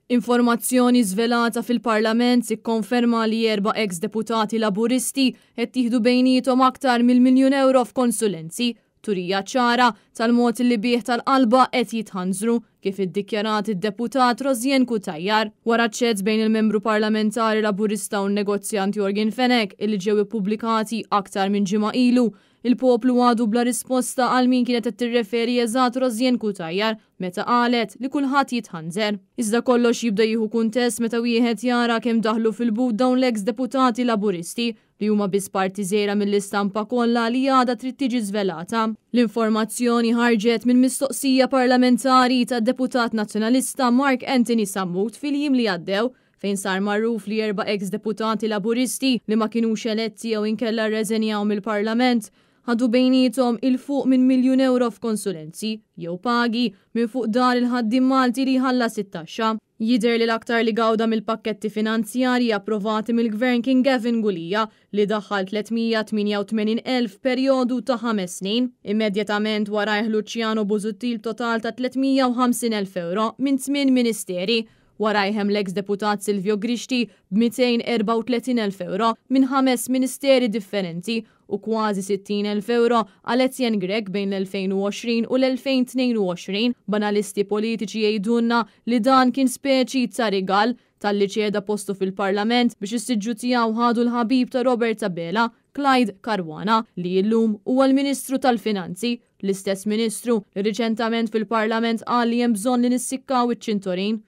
Informazzjoni żvelata fil-Parlament ikkonferma li 4 ex-deputati laburisti qed jieħdu bejnietom aktar mill-1,000,000 euro f'konsulenzi, turija ċara tal-mod li bih tal-qalba qed jitħanżru kif iddikjarat id-deputat Rozjen Kutajjar wara ċ-chats bejn il-membru parlamentari laburista u n-negozjant Jorgen Fenek illi ġew ippubblikati aktar minn ġimgħa ilu. Il-poplu għadu bla risposta għal min kienet qed tirreferi eżatt Rozjen Kutajjar meta qalet li kulħadd jitħanżer. Iżda kollox jibda jieħu kuntest meta wieħed jara kemm daħlu fil-but dawn l-ex deputati laburisti li huma biss parti żgħira mill-istampa kollha li għadha trid tiġi żvelata. L-informazzjoni ħarġet minn mistoqsija parlamentari tad-deputat nazzjonalista Mark Anthony Sammut fil-jiem li għaddew fejn sar magħruf li 4 ex-deputati laburisti li ma kinux eletti jew inkella rreżenjaw mill-Parlament ħadu bejnietom il-fuq minn €1,000,000 euro f'konsulenzi jew pagi minn fuq dar il-ħaddim Malti li ħallas it-taxxa. Jidher li l-aktar li gawda mill-pakketti finanzjarji approvati mill-Gvern kien Gavin Gulija li daħħal 388,000 perjodu ta' 5 snin. Immedjatament warajh Luciano Busuttil total ta' 350,000 euro minn 8 ministeri. Warajhem l-ex-deputat Silvio Grixti b'234,000 euro minn 5 ministeri differenti u kważi 60,000 euro għal Etienne Grek bejn l-2020 u l-2022. Banalisti politiċi jgħidulna li dan kien speċi ta' rigal tal-li ċeda postu fil-Parlament biex is-siġġu tiegħu ħadu l-ħabib ta' Robert Sabela, Clyde Caruana, li llum huwa l-Ministru tal-Finanzi, l-istess Ministru li riċentament fil-Parlament qal li hemm bżonn li nissikkaw iċ-ċintorin